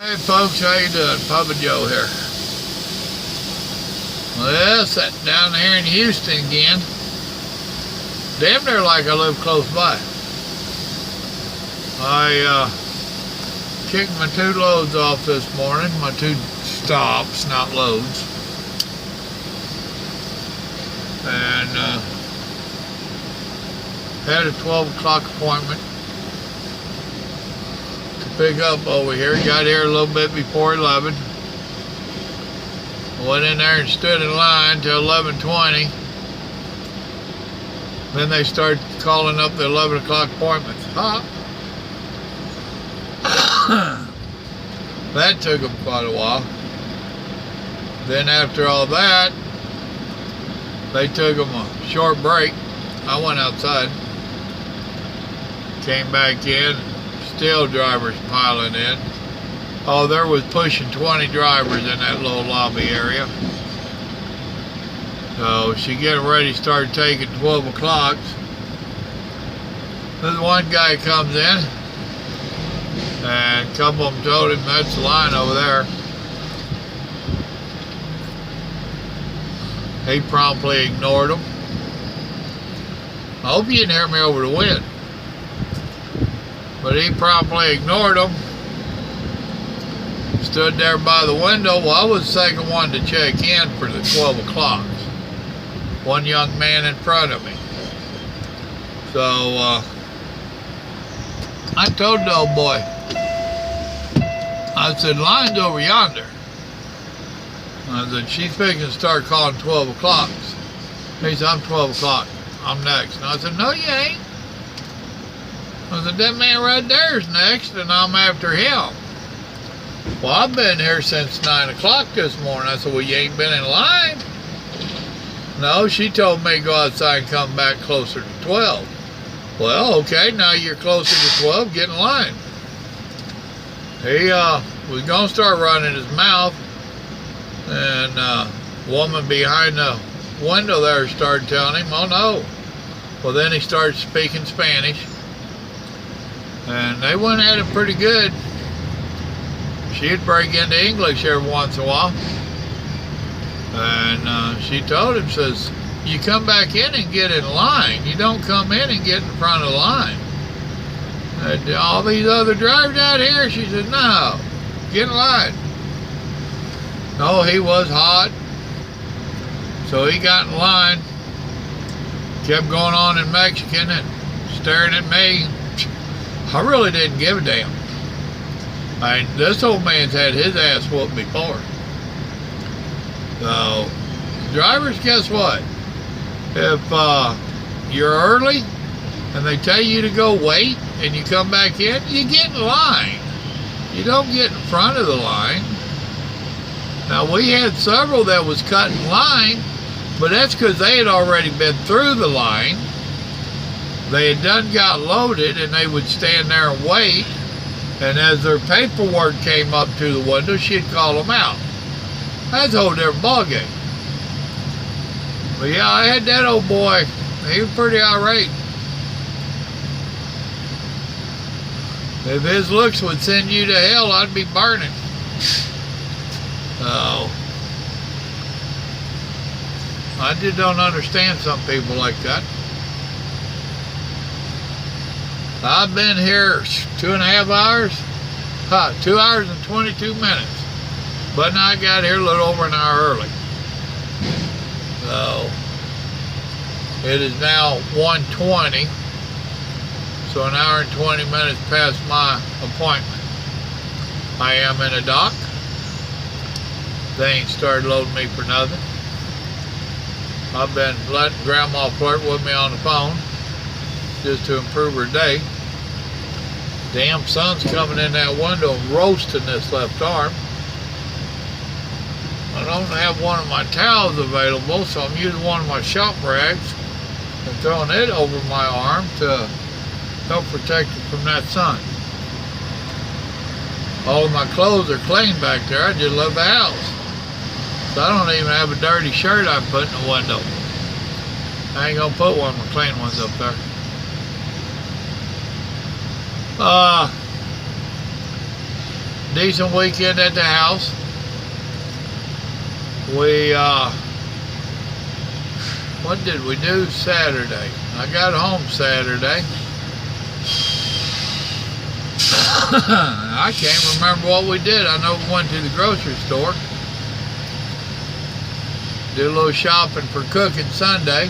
Hey folks, how you doing? Papa Joe here. Well, sitting down here in Houston again. Damn near like I live close by. I kicked my 2 loads off this morning, my 2 stops, not loads. And had a 12 o'clock appointment to pick up over here. Got here a little bit before 11. Went in there and stood in line till 11:20. Then they started calling up the 11 o'clock appointments. That took them quite a while. Then after all that, they took them a short break. I went outside, came back in, still drivers piling in. Oh, there was pushing 20 drivers in that little lobby area. So she getting ready to start taking 12 o'clocks. This one guy comes in, and a couple of them told him that's the line over there. He promptly ignored them. I hope you didn't hear me over the wind. But he promptly ignored them. Stood there by the window. Well, I was the second one to check in for the 12 o'clocks. One young man in front of me. So, I told the old boy, I said, line's over yonder. I said, she's fixing to start calling 12 o'clocks. He said, I'm 12 o'clock. I'm next. And I said, no, you ain't. I said, that man right there is next, and I'm after him. Well, I've been here since 9 o'clock this morning. I said, well, you ain't been in line. No, she told me to go outside and come back closer to 12. Well, okay, now you're closer to 12, get in line. He was going to start running his mouth, and a woman behind the window there started telling him, oh no. Well, then he started speaking Spanish, and they went at it pretty good. She'd break into English every once in a while. And she told him, says, you come back in and get in line. You don't come in and get in front of the line. And all these other drivers out here, she said, no, get in line. No, he was hot. So he got in line, kept going on in Mexican and staring at me. I really didn't give a damn. I mean, this old man's had his ass whooped before. So, drivers, guess what? If you're early and they tell you to go wait and you come back in, you get in line. You don't get in front of the line. Now, we had several that was cutting line, but that's because they had already been through the line. They had done got loaded, and they would stand there and wait. And as their paperwork came up to the window, she'd call them out. That's a whole different ballgame. But yeah, I had that old boy. He was pretty irate. If his looks would send you to hell, I'd be burning. So, I just don't understand some people like that. I've been here 2.5 hours. 2 hours and 22 minutes. But now I got here a little over an hour early. So, it is now 1:20. So an hour and 20 minutes past my appointment. I am in a dock. They ain't started loading me for nothing. I've been letting Grandma flirt with me on the phone just to improve her day. Damn sun's coming in that window and roasting this left arm. I don't have one of my towels available, so I'm using one of my shop rags and throwing it over my arm to help protect it from that sun. All of my clothes are clean back there. I just left the house. So I don't even have a dirty shirt I put in the window. I ain't gonna put one of my clean ones up there. decent weekend at the house. We, what did we do Saturday? I got home Saturday. I can't remember what we did. I know we went to the grocery store. Did a little shopping for cooking Sunday.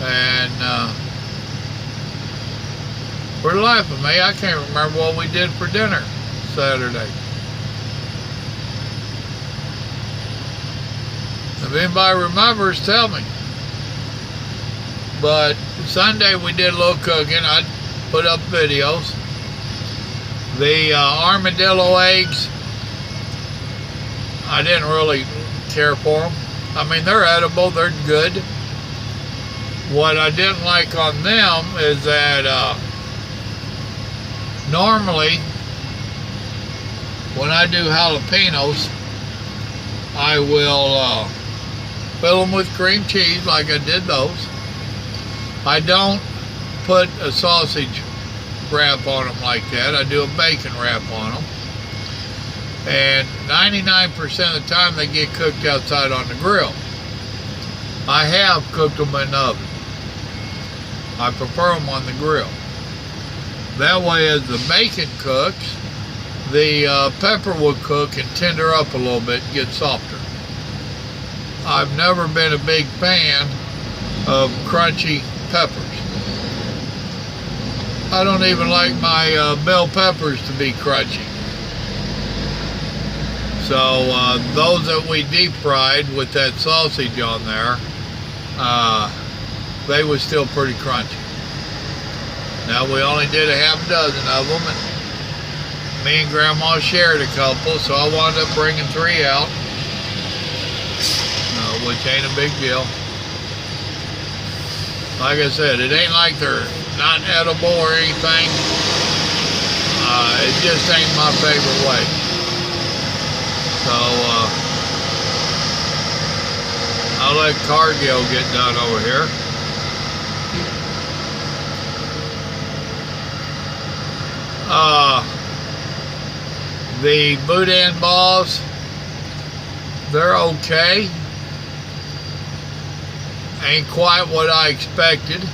And for the life of me, I can't remember what we did for dinner Saturday. If anybody remembers, tell me. But Sunday we did a little cooking. I put up videos. The armadillo eggs, I didn't really care for them. I mean, they're edible, they're good. What I didn't like on them is that normally when I do jalapenos, I will fill them with cream cheese like I did those. I don't put a sausage wrap on them like that. I do a bacon wrap on them. And 99% of the time they get cooked outside on the grill. I have cooked them in the oven. I prefer them on the grill. That way as the bacon cooks, the pepper will cook and tender up a little bit and get softer. I've never been a big fan of crunchy peppers. I don't even like my bell peppers to be crunchy. So those that we deep fried with that sausage on there, they were still pretty crunchy. Now we only did a half dozen of them, and me and Grandma shared a couple, so I wound up bringing 3 out, which ain't a big deal. Like I said, it ain't like they're not edible or anything. It just ain't my favorite way. So I'll let Cargill get done over here. The boudin balls, they're okay. Ain't quite what I expected.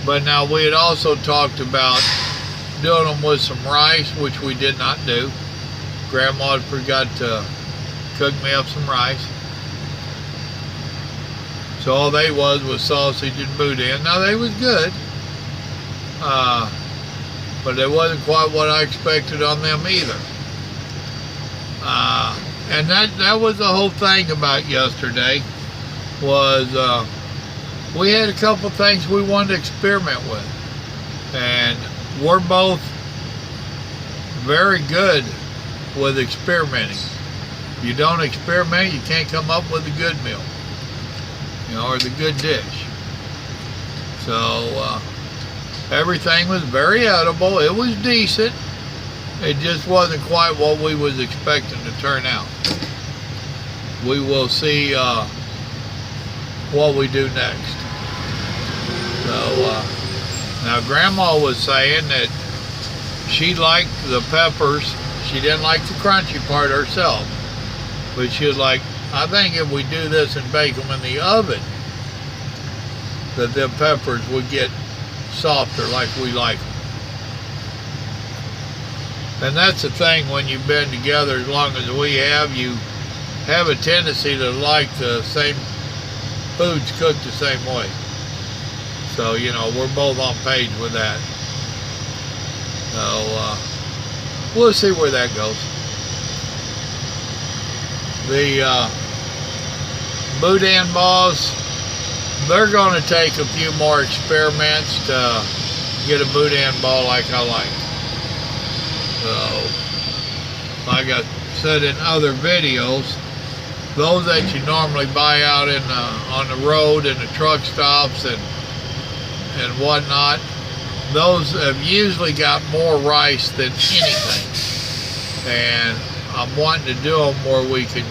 But now we had also talked about doing them with some rice, which we did not do. Grandma had forgot to cook me up some rice. So all they was sausage and boudin. Now they was good. But it wasn't quite what I expected on them either. And that was the whole thing about yesterday, was we had a couple things we wanted to experiment with. And we're both very good with experimenting. If you don't experiment, you can't come up with a good meal, or the good dish. So everything was very edible. It was decent. It just wasn't quite what we was expecting to turn out. We will see what we do next. So now Grandma was saying that she liked the peppers. She didn't like the crunchy part herself, but she was like, I think if we do this and bake them in the oven, that the peppers would get softer like we like them. And that's the thing, when you've been together as long as we have, you have a tendency to like the same foods cooked the same way. So, we're both on page with that. So, we'll see where that goes. The boudin balls, they're going to take a few more experiments to get a boudin ball like I like. So, like I said in other videos, those that you normally buy out in on the road and the truck stops and whatnot, those have usually got more rice than anything. And I'm wanting to do them where we can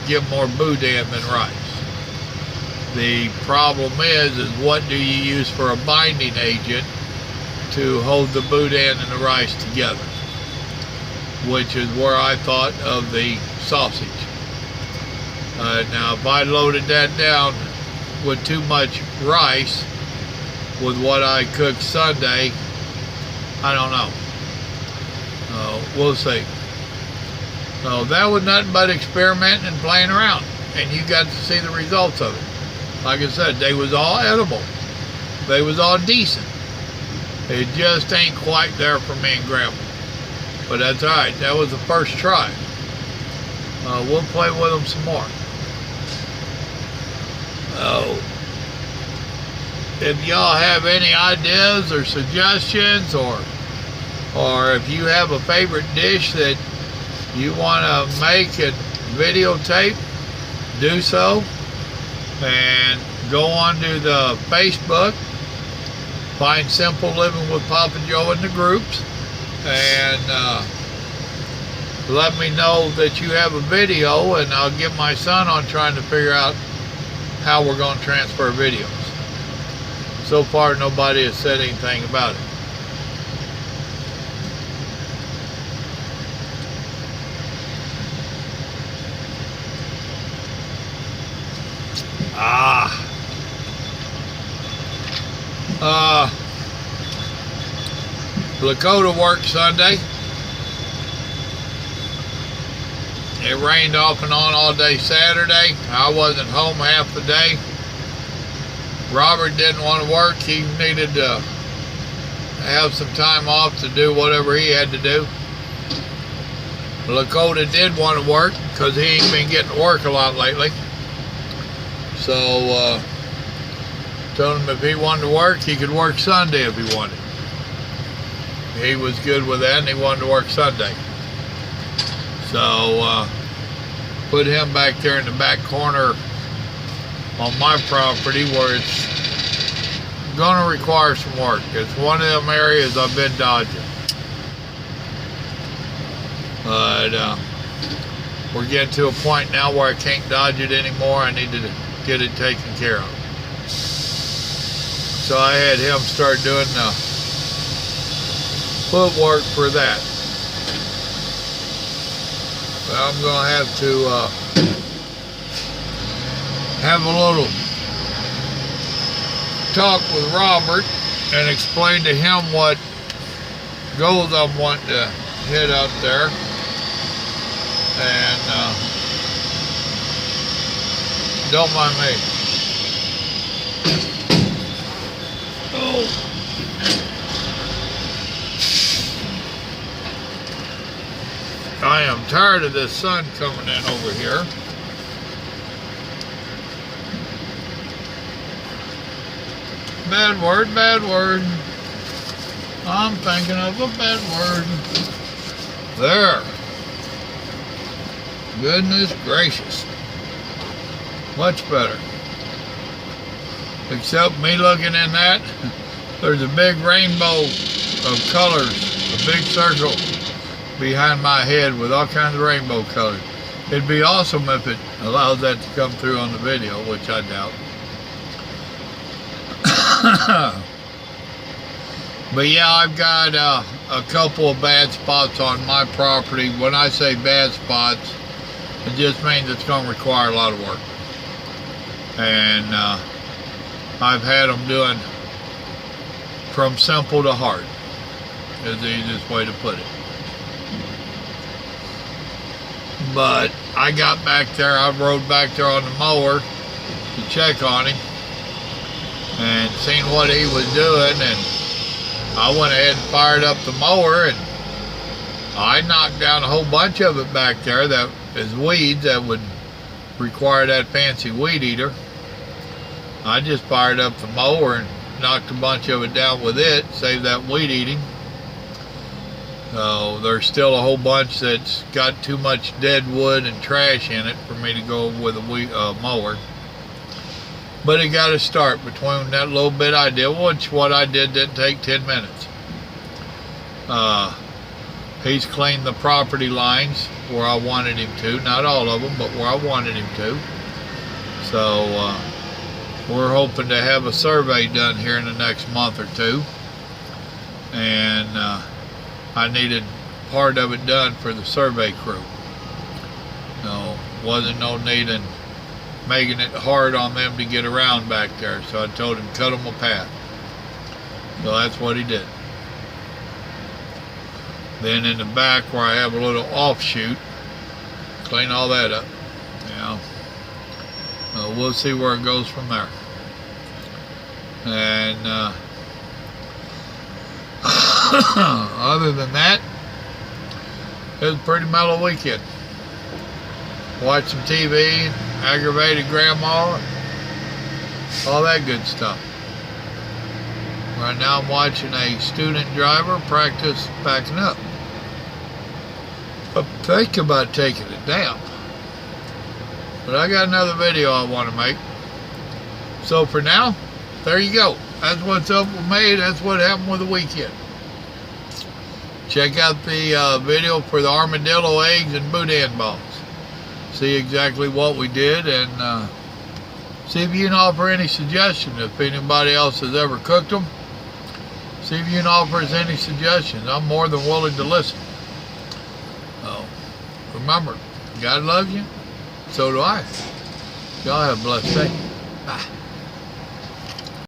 get more boudin than rice. The problem is what do you use for a binding agent to hold the boudin and the rice together? which is where I thought of the sausage. Now, if I loaded that down with too much rice with what I cooked Sunday, I don't know. We'll see. So that was nothing but experimenting and playing around, and you got to see the results of it. Like I said, they was all edible. They was all decent. It just ain't quite there for me and Grandma. But that's all right. That was the first try. We'll play with them some more. If y'all have any ideas or suggestions, or if you have a favorite dish that you want to make and videotape, do so. And go on to the Facebook, find Simple Living with Papa Joe in the groups, and let me know that you have a video, and I'll get my son on trying to figure out how we're going to transfer videos. So far, nobody has said anything about it. Lakota worked Sunday. It rained off and on all day Saturday. I wasn't home half the day. Robert didn't want to work. He needed to have some time off to do whatever he had to do. Lakota did want to work because he ain't been getting to work a lot lately. So told him if he wanted to work, he could work Sunday if he wanted. He was good with that, and he wanted to work Sunday. So put him back there in the back corner on my property where it's going to require some work. It's one of them areas I've been dodging. But we're getting to a point now where I can't dodge it anymore. I need to get it taken care of. So I had him start doing the footwork for that. But I'm going to have a little talk with Robert and explain to him what goals I'm wanting to hit out there. And don't mind me. Oh. I am tired of this sun coming in over here. Bad word, bad word. I'm thinking of a bad word. There. Goodness gracious. Much better. Except me looking in that, there's a big rainbow of colors, a big circle behind my head with all kinds of rainbow colors. It'd be awesome if it allows that to come through on the video, which I doubt. But yeah, I've got a couple of bad spots on my property. When I say bad spots, it just means it's going to require a lot of work. And I've had them doing from simple to hard, is the easiest way to put it. But I got back there, I rode back there on the mower to check on him and seen what he was doing, and I went ahead and fired up the mower, and I knocked down a whole bunch of it back there that is weeds that would require that fancy weed eater. I just fired up the mower and knocked a bunch of it down with it, saved that weed eating. So there's still a whole bunch that's got too much dead wood and trash in it for me to go with a mower. But it got to start between that little bit I did, which what I did didn't take 10 minutes. He's cleaned the property lines where I wanted him to, not all of them, but where I wanted him to. So we're hoping to have a survey done here in the next month or two. And I needed part of it done for the survey crew. No, wasn't no need in making it hard on them to get around back there. So I told him cut them a path. So that's what he did. Then in the back where I have a little offshoot, clean all that up. You know, we'll see where it goes from there. And other than that, it was a pretty mellow weekend. Watched some TV, aggravated grandma, all that good stuff. Right now I'm watching a student driver practice backing up. I'm thinking about taking it down. But I got another video I want to make. So for now, there you go. That's what's up with me. That's what happened with the weekend. Check out the video for the armadillo eggs and boudin balls. See exactly what we did, and see if you can offer any suggestions. If anybody else has ever cooked them, see if you can offer us any suggestions. I'm more than willing to listen. So remember, God loves you. So do I. Y'all have a blessed day. Bye.